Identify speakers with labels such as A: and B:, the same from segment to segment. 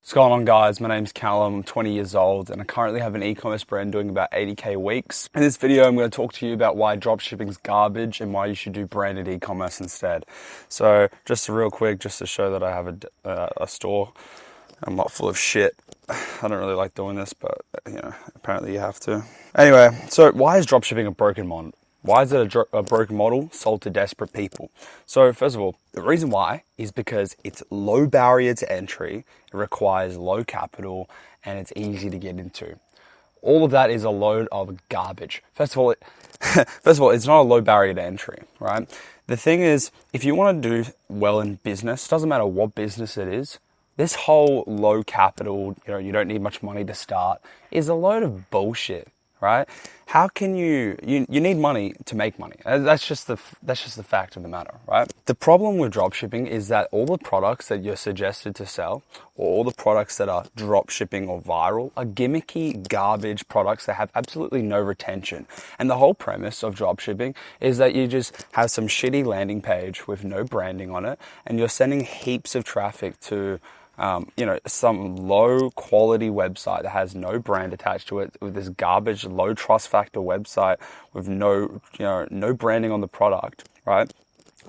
A: What's going on, guys? My name's Callum, I'm 20 years old, and I currently have an e-commerce brand doing about 80k weeks. In this video, I'm going to talk to you about why dropshipping's garbage and why you should do branded e-commerce instead. So, just real quick, just to show that I have a store. I'm not full of shit. I don't really like doing this, but apparently you have to. Anyway, so why is dropshipping a broken model? Why is it a broken model sold to desperate people? So first of all, the reason why is because it's low barrier to entry, it requires low capital, and it's easy to get into. All of that is a load of garbage. First of all, it's not a low barrier to entry, right? The thing is, if you want to do well in business, doesn't matter what business it is, this whole low capital, you don't need much money to start, is a load of bullshit. Right? How can you need money to make money. That's just the fact of the matter, right? The problem with dropshipping is that all the products that you're suggested to sell, or all the products that are dropshipping or viral, are gimmicky garbage products that have absolutely no retention. And the whole premise of dropshipping is that you just have some shitty landing page with no branding on it, and you're sending heaps of traffic to some low quality website that has no brand attached to it, with this garbage, low trust factor website with no branding on the product, right?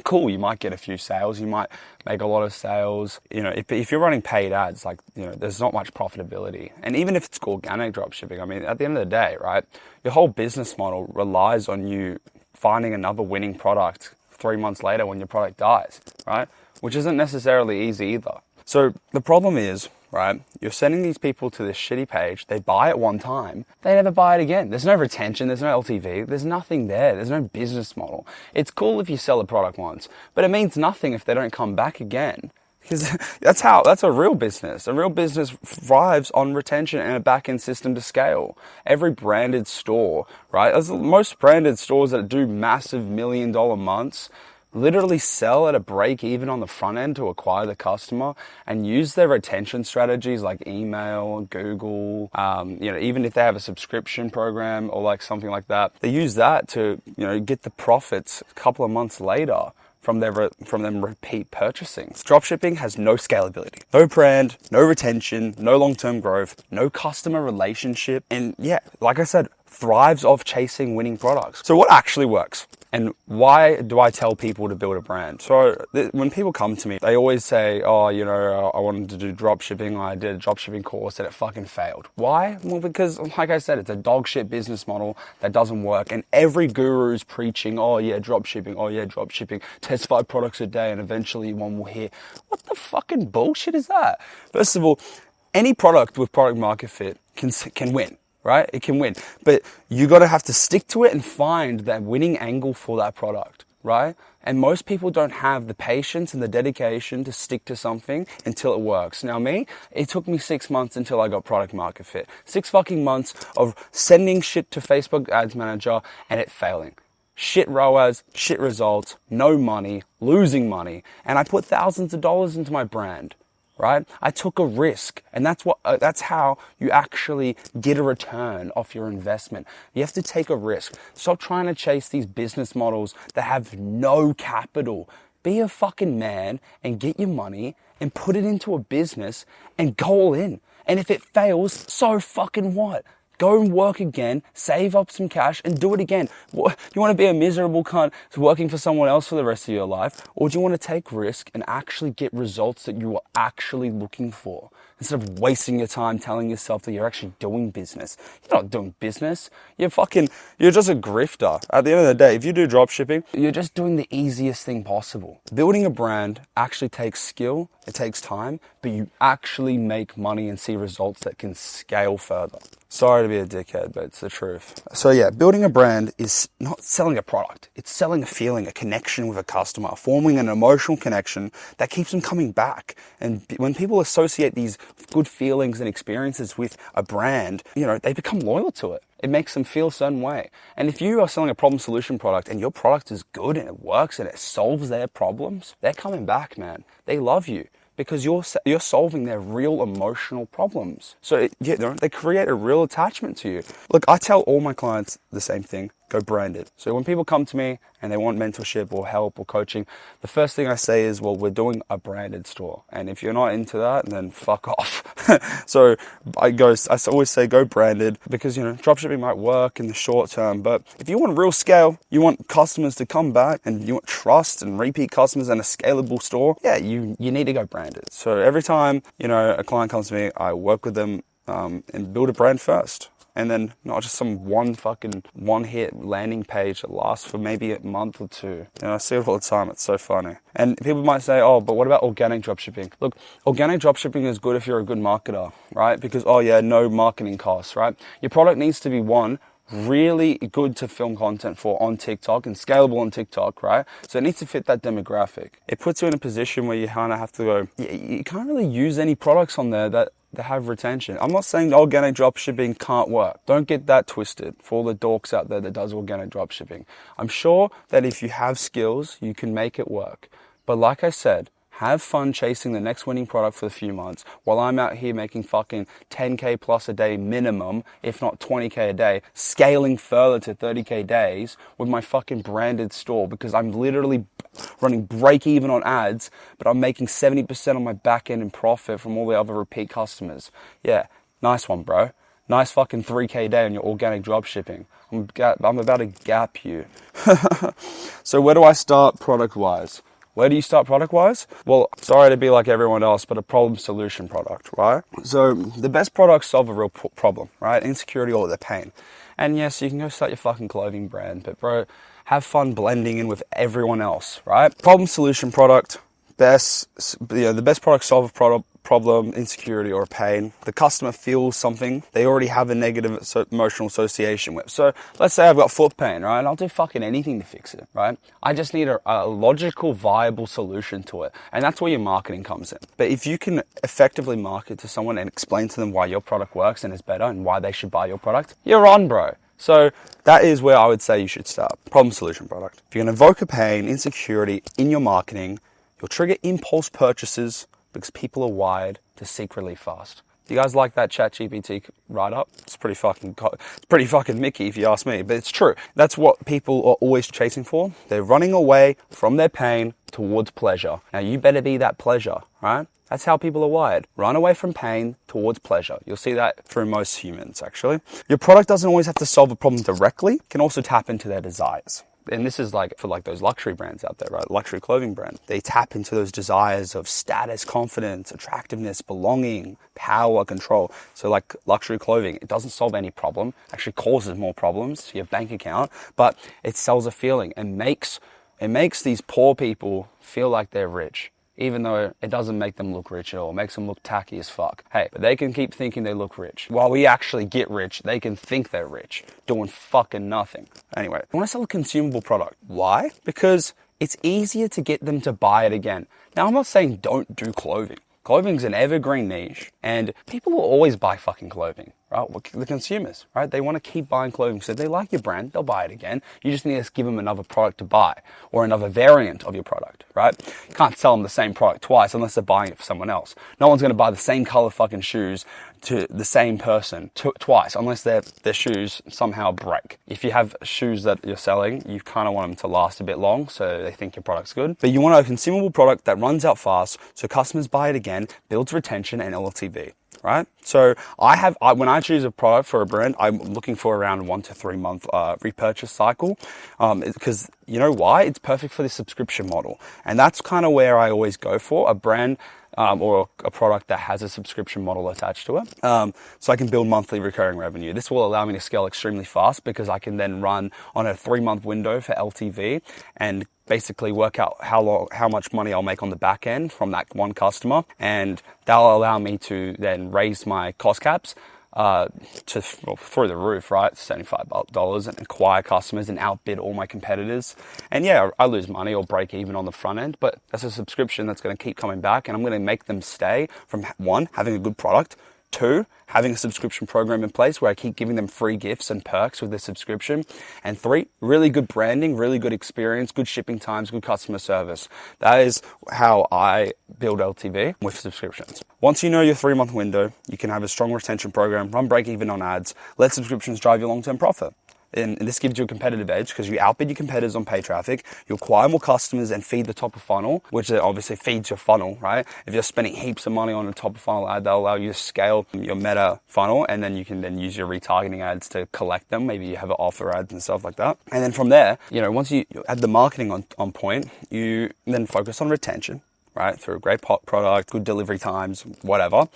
A: Cool, you might get a few sales, you might make a lot of sales. If you're running paid ads, there's not much profitability. And even if it's organic dropshipping, I mean, at the end of the day, right, your whole business model relies on you finding another winning product 3 months later when your product dies, right? Which isn't necessarily easy either. So the problem is, right, you're sending these people to this shitty page, they buy it one time, they never buy it again. There's no retention, there's no LTV, there's nothing there, there's no business model. It's cool if you sell a product once, but it means nothing if they don't come back again. Because that's a real business. A real business thrives on retention and a back-end system to scale. Every branded store, right, most branded stores that do massive $1 million months, literally sell at a break even on the front end to acquire the customer and use their retention strategies like email, Google, even if they have a subscription program or like something like that, they use that to, get the profits a couple of months later from them repeat purchasing. Dropshipping has no scalability, no brand, no retention, no long-term growth, no customer relationship, and like I said, thrives off chasing winning products. So what actually works? And why do I tell people to build a brand? So when people come to me, they always say, I wanted to do dropshipping. I did a dropshipping course and it fucking failed. Why? Well, because like I said, it's a dog shit business model that doesn't work. And every guru is preaching, dropshipping, test 5 products a day and eventually one will hit. What the fucking bullshit is that? First of all, any product with product market fit can win. Right? It can win, but you got to have to stick to it and find that winning angle for that product, right? And most people don't have the patience and the dedication to stick to something until it works. Now it took me 6 months until I got product market fit. 6 fucking months of sending shit to Facebook Ads Manager and it failing. Shit ROAS, shit results, no money, losing money. And I put thousands of dollars into my brand. Right? I took a risk, and that's how you actually get a return off your investment. You have to take a risk. Stop trying to chase these business models that have no capital. Be a fucking man and get your money and put it into a business and go all in. And if it fails, so fucking what? Go and work again, save up some cash, and do it again. You want to be a miserable cunt working for someone else for the rest of your life? Or do you want to take risk and actually get results that you are actually looking for? Instead of wasting your time telling yourself that you're actually doing business. You're not doing business. You're just a grifter. At the end of the day, if you do dropshipping, you're just doing the easiest thing possible. Building a brand actually takes skill, it takes time, but you actually make money and see results that can scale further. Sorry to be a dickhead, but it's the truth. So building a brand is not selling a product. It's selling a feeling, a connection with a customer, forming an emotional connection that keeps them coming back. And when people associate these good feelings and experiences with a brand, they become loyal to it. It makes them feel a certain way. And if you are selling a problem solution product and your product is good and it works and it solves their problems, they're coming back, man. They love you. Because you're solving their real emotional problems. So they create a real attachment to you. Look, I tell all my clients the same thing. go branded. So when people come to me and they want mentorship or help or coaching, the first thing I say is, well, we're doing a branded store. And if you're not into that, then fuck off. So I always say go branded, because, dropshipping might work in the short term, but if you want real scale, you want customers to come back and you want trust and repeat customers and a scalable store, yeah, you need to go branded. So every time, a client comes to me, I work with them and build a brand first. And then not just some one-hit landing page that lasts for maybe a month or two. I see it all the time. It's so funny. And people might say, oh, but what about organic dropshipping? Look, organic dropshipping is good if you're a good marketer, right? Because, no marketing costs, right? Your product needs to be, one, really good to film content for on TikTok and scalable on TikTok, right? So it needs to fit that demographic. It puts you in a position where you kind of have to go, you can't really use any products on there that have retention. I'm not saying organic dropshipping can't work. Don't get that twisted for all the dorks out there that does organic dropshipping. I'm sure that if you have skills, you can make it work. But like I said, have fun chasing the next winning product for a few months while I'm out here making fucking 10K plus a day minimum, if not 20K a day, scaling further to 30K days with my fucking branded store, because I'm literally running break even on ads, but I'm making 70% on my back end in profit from all the other repeat customers. Yeah, nice one, bro. Nice fucking 3K a day on your organic dropshipping. I'm about to gap you. So where do I start product-wise? Where do you start product-wise? Well, sorry to be like everyone else, but a problem-solution product, right? So the best products solve a real problem, right? Insecurity or the pain. And yes, you can go start your fucking clothing brand, but bro, have fun blending in with everyone else, right? Problem-solution product, the best product solve a problem, insecurity, or pain. The customer feels something they already have a negative emotional association with. So let's say I've got foot pain, right? I'll do fucking anything to fix it, right? I just need a logical, viable solution to it. And that's where your marketing comes in. But if you can effectively market to someone and explain to them why your product works and is better and why they should buy your product, you're on, bro. So that is where I would say you should start. Problem solution product. If you're going to evoke a pain, insecurity in your marketing, you'll trigger impulse purchases because people are wired to seek relief fast. Do you guys like that ChatGPT write-up? It's pretty fucking Mickey if you ask me, but it's true. That's what people are always chasing for. They're running away from their pain towards pleasure. Now you better be that pleasure, right? That's how people are wired. Run away from pain towards pleasure. You'll see that through most humans, actually. Your product doesn't always have to solve a problem directly. It can also tap into their desires. And this is like for like those luxury brands out there, right? Luxury clothing brand. They tap into those desires of status, confidence, attractiveness, belonging, power, control. So like luxury clothing, it doesn't solve any problem, actually causes more problems to your bank account, but it sells a feeling and makes these poor people feel like they're rich, even though it doesn't make them look rich at all. It makes them look tacky as fuck. Hey, but they can keep thinking they look rich. While we actually get rich, they can think they're rich, doing fucking nothing. Anyway, I want to sell a consumable product. Why? Because it's easier to get them to buy it again. Now, I'm not saying don't do clothing. Clothing's an evergreen niche, and people will always buy fucking clothing, right? The consumers, right? They want to keep buying clothing. So if they like your brand, they'll buy it again. You just need to give them another product to buy or another variant of your product, right? You can't sell them the same product twice unless they're buying it for someone else. No one's going to buy the same color fucking shoes to the same person twice unless their shoes somehow break. If you have shoes that you're selling, you kind of want them to last a bit long so they think your product's good. But you want a consumable product that runs out fast so customers buy it again, builds retention and LTV. Right? So when I choose a product for a brand, I'm looking for around 1 to 3 month repurchase cycle, because you know why? It's perfect for the subscription model. And that's kind of where I always go for a brand or a product that has a subscription model attached to it. So I can build monthly recurring revenue. This will allow me to scale extremely fast because I can then run on a 3-month window for LTV and basically work out how much money I'll make on the back end from that one customer. And that'll allow me to then raise my cost caps through the roof, right? $75 and acquire customers and outbid all my competitors. And yeah, I lose money or break even on the front end, but that's a subscription that's going to keep coming back, and I'm going to make them stay from 1, having a good product, 2, having a subscription program in place where I keep giving them free gifts and perks with the subscription. And 3, really good branding, really good experience, good shipping times, good customer service. That is how I build LTV with subscriptions. Once you know your 3-month window, you can have a strong retention program, run break even on ads, let subscriptions drive your long-term profit. And this gives you a competitive edge because you outbid your competitors on paid traffic, you acquire more customers and feed the top of funnel, which obviously feeds your funnel, right? If you're spending heaps of money on a top of funnel ad, they'll allow you to scale your meta funnel, and then you can then use your retargeting ads to collect them. Maybe you have offer ads and stuff like that. And then from there, once you add the marketing on point, you then focus on retention, right? Through a great product, good delivery times, whatever.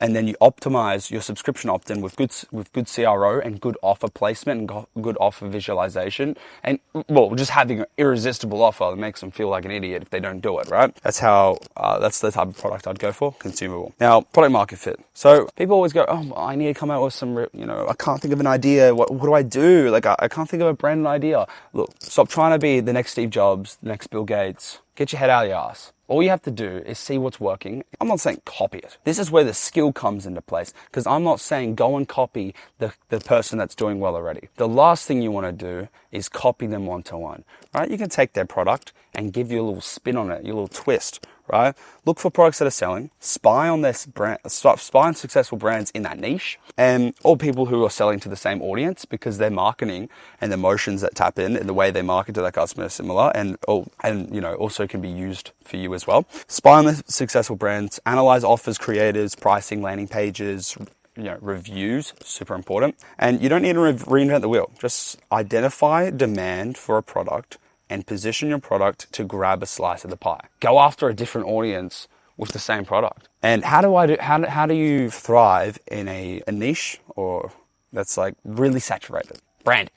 A: And then you optimize your subscription opt-in with good CRO and good offer placement and good offer visualization. And, well, just having an irresistible offer that makes them feel like an idiot if they don't do it, right? That's the type of product I'd go for, consumable. Now, product market fit. So people always go, oh, I need to come out with some, I can't think of an idea. What do I do? Like, I can't think of a brand new idea. Look, stop trying to be the next Steve Jobs, the next Bill Gates. Get your head out of your ass. All you have to do is see what's working. I'm not saying copy it. This is where the skill comes into place, because I'm not saying go and copy the person that's doing well already. The last thing you want to do is copy them one-to-one, right? You can take their product and give you a little spin on it, your little twist, right? Look for products that are selling, spy on successful brands in that niche, and all people who are selling to the same audience, because their marketing and the motions that tap in and the way they market to their customer is similar, and also can be used for you as well. Spy on the successful brands, analyze offers, creatives, pricing, landing pages, reviews, super important. And you don't need to reinvent the wheel. Just identify demand for a product and position your product to grab a slice of the pie. Go after a different audience with the same product. And how do you thrive in a niche or that's like really saturated? Branding.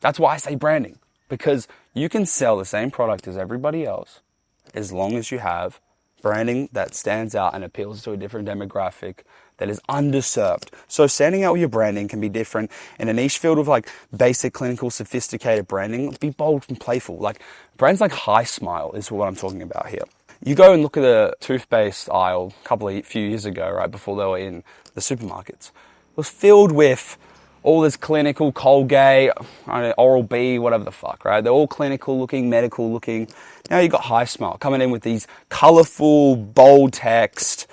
A: That's why I say branding, because you can sell the same product as everybody else as long as you have branding that stands out and appeals to a different demographic that is underserved. So standing out with your branding can be different. In a niche field of like basic, clinical, sophisticated branding, be bold and playful. Like brands like High Smile is what I'm talking about here. You go and look at a toothpaste aisle few years ago, right before they were in the supermarkets. It was filled with all this clinical Colgate, Oral-B, whatever the fuck, right? They're all clinical looking, medical looking. Now you got High Smile coming in with these colorful, bold text,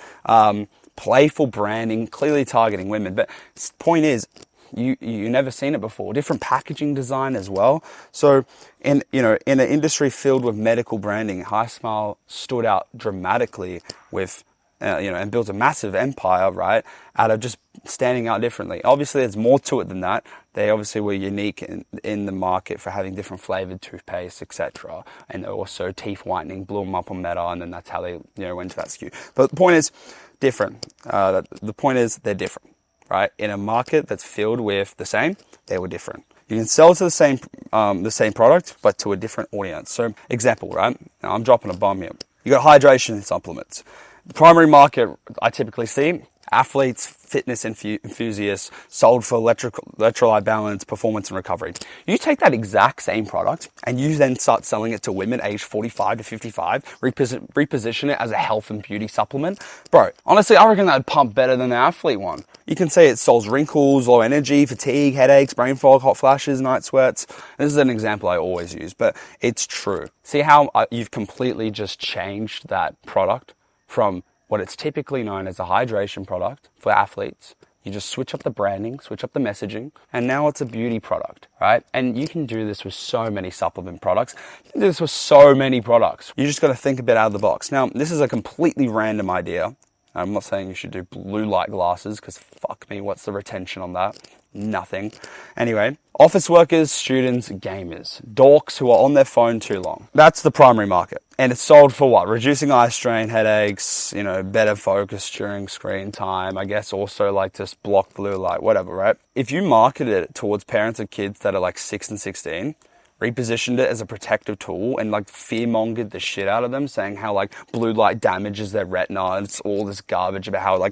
A: playful branding, clearly targeting women. But the point is, you never seen it before. Different packaging design as well. So in an industry filled with medical branding, High Smile stood out dramatically with and built a massive empire, right, out of just standing out differently. Obviously, there's more to it than that. They obviously were unique in the market for having different flavored toothpaste, etc. And also teeth whitening, blew them up on Meta, and then that's how they went to that SKU. But the point is different. The point is they're different, right? In a market that's filled with the same, they were different. You can sell to the same product, but to a different audience. So, example, right? Now, I'm dropping a bomb here. You got hydration supplements. The primary market I typically see, athletes, fitness enthusiasts, sold for electrolyte balance, performance and recovery. You take that exact same product and you then start selling it to women aged 45 to 55, reposition it as a health and beauty supplement. Bro, honestly, I reckon that'd pump better than the athlete one. You can say it solves wrinkles, low energy, fatigue, headaches, brain fog, hot flashes, night sweats. This is an example I always use, but it's true. See how you've completely just changed that product from what it's typically known as a hydration product for athletes. You just switch up the branding, switch up the messaging, and now it's a beauty product, right? And you can do this with so many supplement products. You can do this with so many products. You just got to think a bit out of the box. Now, this is a completely random idea. I'm not saying you should do blue light glasses, because fuck me, what's the retention on that? Nothing. Anyway, office workers, students, gamers, dorks who are on their phone too long. That's the primary market. And it's sold for what? Reducing eye strain, headaches, better focus during screen time. I guess also like just block blue light, whatever, right? If you market it towards parents of kids that are like 6 and 16, repositioned it as a protective tool and like fear-mongered the shit out of them, saying how like blue light damages their retina and it's all this garbage about how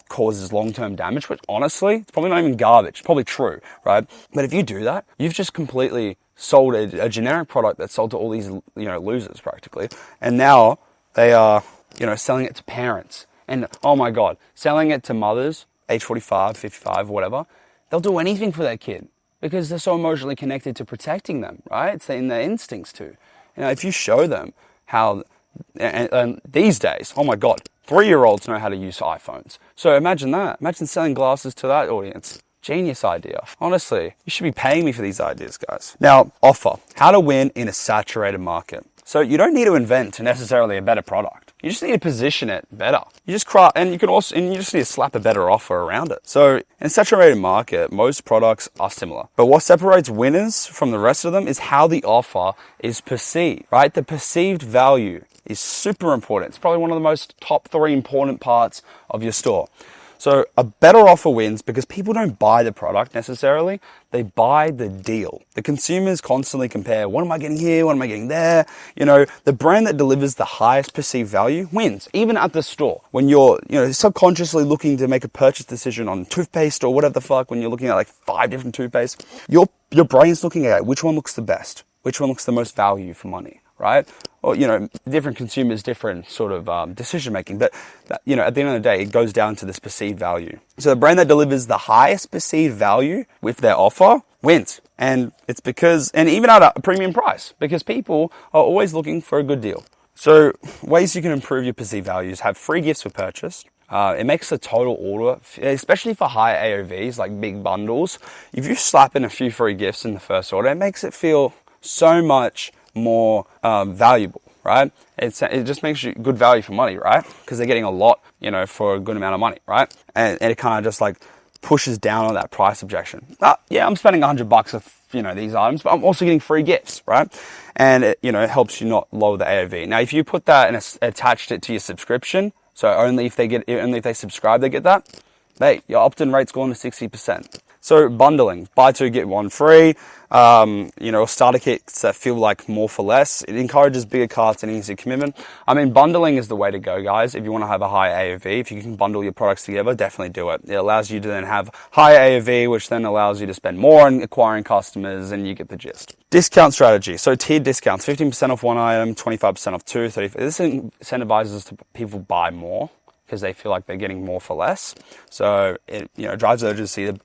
A: causes long-term damage, which honestly, it's probably not even garbage. It's probably true, right? But if you do that, you've just completely sold a generic product that's sold to all these, losers practically. And now they are, selling it to parents. And oh my God, selling it to mothers, age 45, 55, whatever, they'll do anything for their kid, because they're so emotionally connected to protecting them, right? It's in their instincts too. If you show them how, and these days, oh my God, 3-year-olds know how to use iPhones. So imagine that. Imagine selling glasses to that audience. Genius idea. Honestly, you should be paying me for these ideas, guys. Now, offer. How to win in a saturated market. So you don't need to invent necessarily a better product. You just need to position it better. You just craft, and you just need to slap a better offer around it. So in a saturated market, most products are similar. But what separates winners from the rest of them is how the offer is perceived, right? The perceived value is super important. It's probably one of the most top 3 important parts of your store. So a better offer wins because people don't buy the product necessarily, they buy the deal. The consumers constantly compare, what am I getting here, what am I getting there? You know, the brand that delivers the highest perceived value wins, even at the store. When you're, subconsciously looking to make a purchase decision on toothpaste or whatever the fuck, when you're looking at like 5 different toothpastes, your brain's looking at which one looks the best, which one looks the most value for money, right? Or, different consumers, different sort of decision making. But, at the end of the day, it goes down to this perceived value. So the brand that delivers the highest perceived value with their offer wins. And it's and even at a premium price, because people are always looking for a good deal. So ways you can improve your perceived values: have free gifts for purchase. It makes the total order, especially for high AOVs, like big bundles. If you slap in a few free gifts in the first order, it makes it feel so much more valuable, right? It just makes you good value for money, right? Because they're getting a lot, for a good amount of money, right? And it kind of just like pushes down on that price objection. Yeah, I'm spending $100 with, these items, but I'm also getting free gifts, right? And it helps you not lower the AOV. Now, if you put that and attached it to your subscription, so only if they subscribe, they get that, hey, your opt-in rate's gone to 60%. So bundling, buy 2, get 1 free, starter kits that feel like more for less. It encourages bigger carts and easier commitment. I mean, bundling is the way to go, guys. If you want to have a high AOV, if you can bundle your products together, definitely do it. It allows you to then have high AOV, which then allows you to spend more on acquiring customers, and you get the gist. Discount strategy. So tiered discounts, 15% off one item, 25% off 2, 30%. This incentivizes people buy more because they feel like they're getting more for less. So it, drives urgency to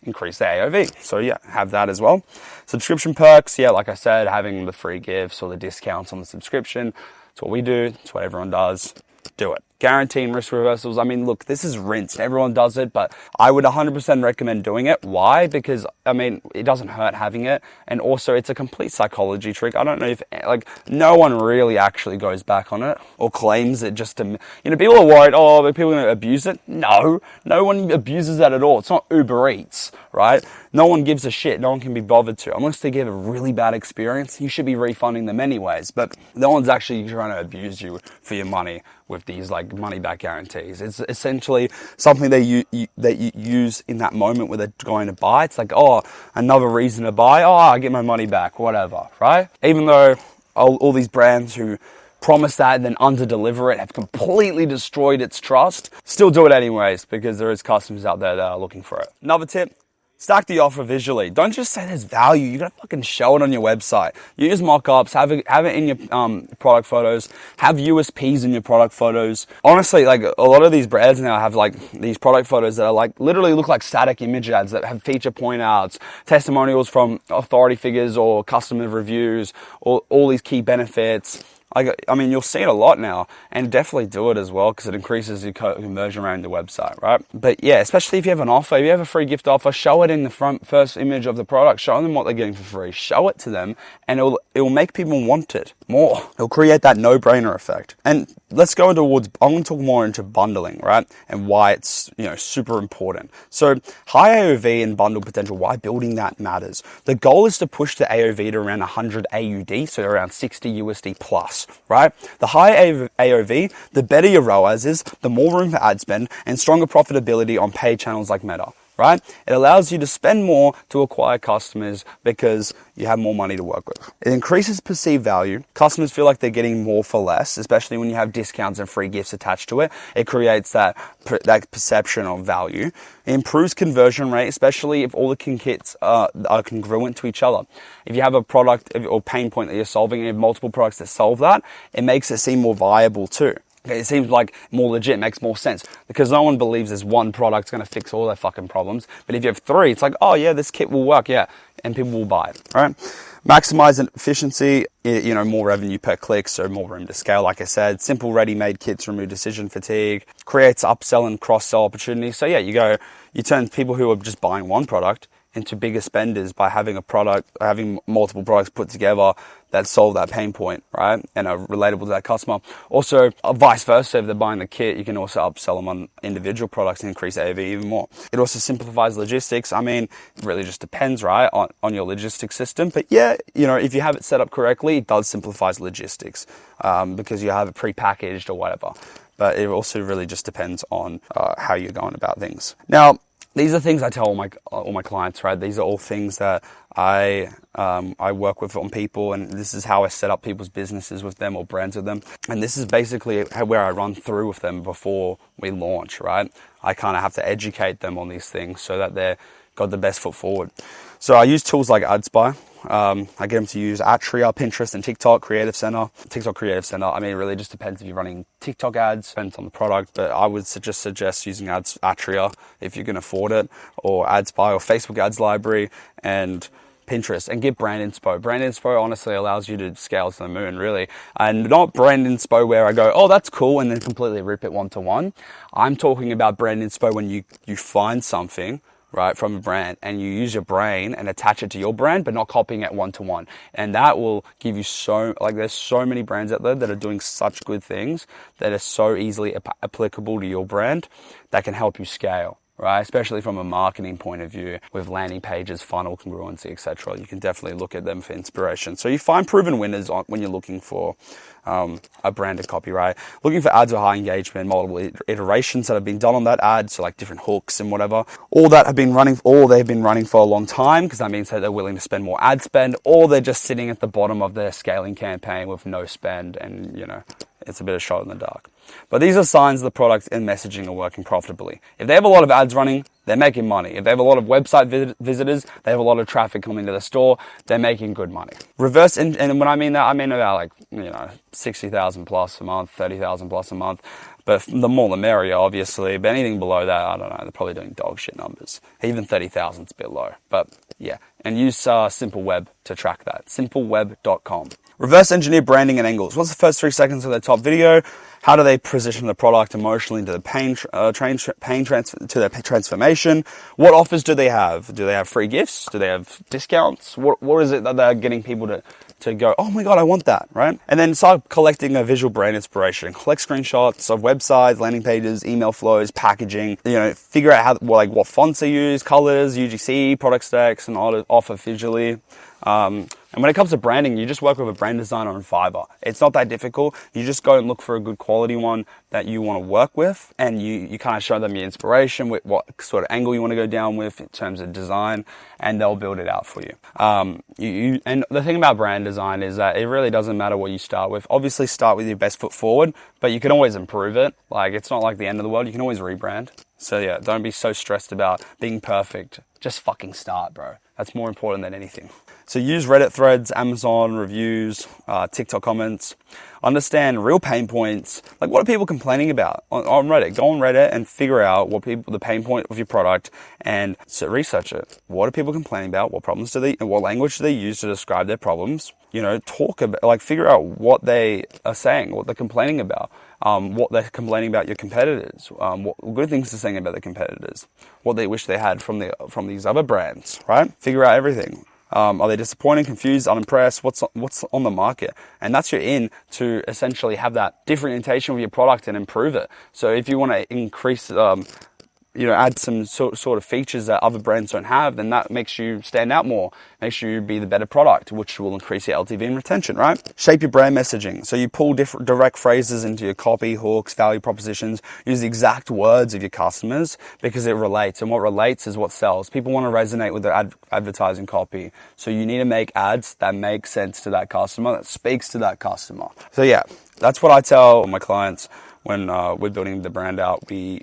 A: increase the AOV. So yeah, have that as well. Subscription perks, yeah, like I said, having the free gifts or the discounts on the subscription. It's what we do. It's what everyone does. Do it. Guaranteeing risk reversals. I mean, look, this is rinsed. Everyone does it, but I would 100% recommend doing it. Why? Because, it doesn't hurt having it. And also, it's a complete psychology trick. I don't know if, no one really actually goes back on it or claims it just to, people are worried, but people are going to abuse it. No one abuses that at all. It's not Uber Eats, right? No one gives a shit. No one can be bothered to. Unless they give a really bad experience, you should be refunding them anyways. But no one's actually trying to abuse you for your money with these money back guarantees. It's essentially something that you use in that moment where they're going to buy. It's like, another reason to buy. I get my money back, whatever, right? Even though all these brands who promise that and then under-deliver it have completely destroyed its trust, still do it anyways because there is customers out there that are looking for it. Another tip: stack the offer visually. Don't just say there's value. You gotta fucking show it on your website. Use mock-ups. Have it in your product photos. Have USPs in your product photos. Honestly, a lot of these brands now have these product photos that are literally look like static image ads that have feature point outs, testimonials from authority figures or customer reviews, or all these key benefits. You'll see it a lot now, and definitely do it as well because it increases your conversion rate on the website, right? But yeah, especially if you have an offer, if you have a free gift offer, show it in the first image of the product. Show them what they're getting for free. Show it to them, and it will make people want it more. It'll create that no-brainer effect. And let's go towards, I'm going to talk more into bundling, right? And why it's, super important. So high AOV and bundle potential, why building that matters. The goal is to push the AOV to around 100 AUD, so around 60 USD plus, right? The higher AOV, the better your ROAS is, the more room for ad spend, and stronger profitability on paid channels like Meta, right? It allows you to spend more to acquire customers because you have more money to work with. It increases perceived value. Customers feel like they're getting more for less, especially when you have discounts and free gifts attached to it. It creates that perception of value. It improves conversion rate, especially if all the kits are congruent to each other. If you have a product or pain point that you're solving and you have multiple products that solve that, it makes it seem more viable too. It seems like more legit, makes more sense because no one believes there's one product's going to fix all their fucking problems. But if you have 3, it's like, oh yeah, this kit will work, yeah, and people will buy it, right? Maximize efficiency, more revenue per click, so more room to scale, like I said. Simple ready-made kits remove decision fatigue, creates upsell and cross-sell opportunities. So yeah, you turn people who are just buying one product into bigger spenders by having multiple products put together that solve that pain point, right? And are relatable to that customer. Also, vice versa, if they're buying the kit, you can also upsell them on individual products and increase AOV even more. It also simplifies logistics. I mean, it really just depends, right, on your logistics system. But yeah, if you have it set up correctly, it does simplify logistics because you have it pre-packaged or whatever. But it also really just depends on how you're going about things. Now, these are things I tell all my clients, right? These are all things that I work with on people, and this is how I set up people's businesses with them or brands with them. And this is basically where I run through with them before we launch, right? I kind of have to educate them on these things so that they've got the best foot forward. So I use tools like AdSpy. I get them to use Atria, Pinterest, and TikTok Creative Center. I mean, it really just depends if you're running TikTok ads, depends on the product, but I would just suggest using Atria if you can afford it, or AdSpy or Facebook Ads Library and Pinterest, and get brand inspo. Brand inspo honestly allows you to scale to the moon, really. And not brand inspo where I go, oh, that's cool, and then completely rip it one-to-one. I'm talking about brand inspo when you find something, right, from a brand, and you use your brain and attach it to your brand, but not copying it one-to-one. And that will give you there's so many brands out there that are doing such good things that are so easily applicable to your brand that can help you scale, right? Especially from a marketing point of view with landing pages, funnel congruency, etc. You can definitely look at them for inspiration. So you find proven winners when you're looking for a branded copy, right? Looking for ads with high engagement, multiple iterations that have been done on that ad, so like different hooks and whatever. All that have been running, or they've been running for a long time, because that means that they're willing to spend more ad spend, or they're just sitting at the bottom of their scaling campaign with no spend, and it's a bit of shot in the dark. But these are signs the product and messaging are working profitably. If they have a lot of ads running, they're making money. If they have a lot of website visitors, they have a lot of traffic coming to the store, they're making good money. And when I mean that, I mean about 60,000 plus a month, 30,000 plus a month. But the more the merrier, obviously. But anything below that, I don't know, they're probably doing dog shit numbers. Even 30,000 is a bit low. But yeah, and use Simple Web to track that. Simpleweb.com. Reverse engineer branding and angles. What's the first 3 seconds of their top video? How do they position the product emotionally to the to their transformation? What offers do they have? Do they have free gifts? Do they have discounts? What is it that they're getting people to go, oh my God, I want that, right? And then start collecting a visual brand inspiration. Collect screenshots of websites, landing pages, email flows, packaging. Figure out what fonts they use, colors, UGC, product specs, and offer visually. And when it comes to branding, you just work with a brand designer on Fiverr. It's not that difficult. You just go and look for a good quality one that you want to work with, and you kind of show them your inspiration, with what sort of angle you want to go down with in terms of design, and they'll build it out for you. And the thing about brand design is that it really doesn't matter what you start with. Obviously, start with your best foot forward, but you can always improve it. It's not like the end of the world. You can always rebrand. So yeah, don't be so stressed about being perfect. Just fucking start, bro. That's more important than anything. So use Reddit threads, Amazon reviews, TikTok comments. Understand real pain points. What are people complaining about on Reddit? Go on Reddit and figure out the pain point of your product, and research it. What are people complaining about? What problems what language do they use to describe their problems? Talk about, figure out what they are saying, what they're complaining about, what they're complaining about your competitors, what good things they're saying about the competitors, what they wish they had from these other brands, right? Figure out everything. Are they disappointed, confused, unimpressed? What's on the market? And that's your in to essentially have that differentiation of your product and improve it. So if you want to increase, add some sort of features that other brands don't have, then that makes you stand out more, makes you be the better product, which will increase your LTV and retention, right? Shape your brand messaging. So you pull different direct phrases into your copy, hooks, value propositions, use the exact words of your customers because it relates. And what relates is what sells. People want to resonate with their advertising copy. So you need to make ads that make sense to that customer, that speaks to that customer. So yeah, that's what I tell my clients when we're building the brand out. We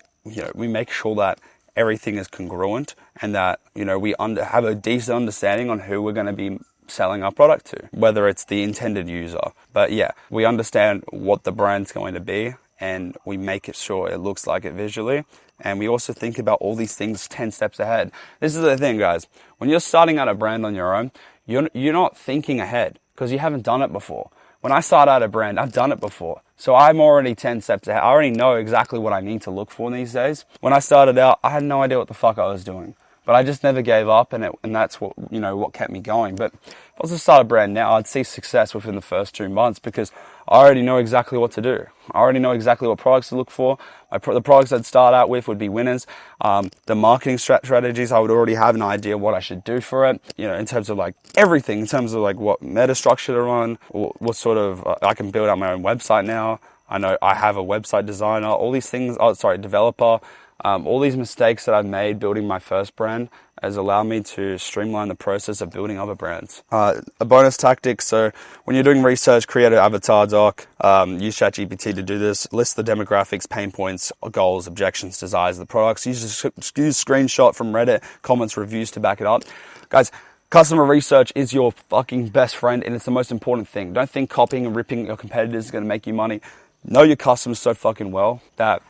A: make sure that everything is congruent and that, we have a decent understanding on who we're going to be selling our product to, whether it's the intended user. But yeah, we understand what the brand's going to be, and we make it sure it looks like it visually. And we also think about all these things 10 steps ahead. This is the thing, guys. When you're starting out a brand on your own, you're not thinking ahead because you haven't done it before. When I start out a brand, I've done it before. So I'm already 10 steps ahead. I already know exactly what I need to look for these days. When I started out, I had no idea what the fuck I was doing. But I just never gave up, and that's what, what kept me going. But if I was to start a brand now, I'd see success within the first 2 months because I already know exactly what to do. I already know exactly what products to look for. The products I'd start out with would be winners. The marketing strategies, I would already have an idea what I should do for it. In terms of like everything, in terms of like what meta structure to run, what sort of, I can build out my own website now. I know I have a website designer, all these things, developer. All these mistakes that I've made building my first brand has allowed me to streamline the process of building other brands. A bonus tactic, so when you're doing research, create an avatar doc, use ChatGPT to do this, list the demographics, pain points, goals, objections, desires of the products, use screenshot from Reddit, comments, reviews to back it up. Guys, customer research is your fucking best friend, and it's the most important thing. Don't think copying and ripping your competitors is going to make you money. Know your customers so fucking well that,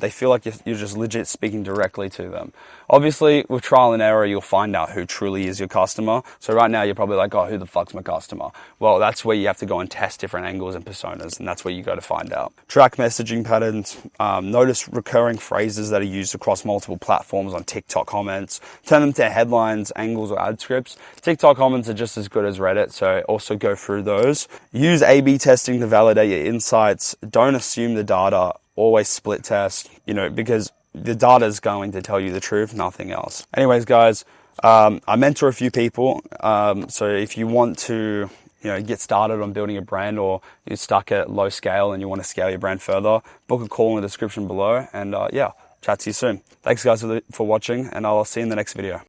A: they feel like you're just legit speaking directly to them. Obviously, with trial and error, you'll find out who truly is your customer. So right now, you're probably like, oh, who the fuck's my customer? Well, that's where you have to go and test different angles and personas, and that's where you go to find out. Track messaging patterns. Notice recurring phrases that are used across multiple platforms on TikTok comments. Turn them to headlines, angles, or ad scripts. TikTok comments are just as good as Reddit, so also go through those. Use A/B testing to validate your insights. Don't assume the data. Always split test, because the data is going to tell you the truth, nothing else. Anyways, guys, I mentor a few people. So if you want to, get started on building a brand, or you're stuck at low scale and you want to scale your brand further, book a call in the description below. And chat to you soon. Thanks, guys, for watching, and I'll see you in the next video.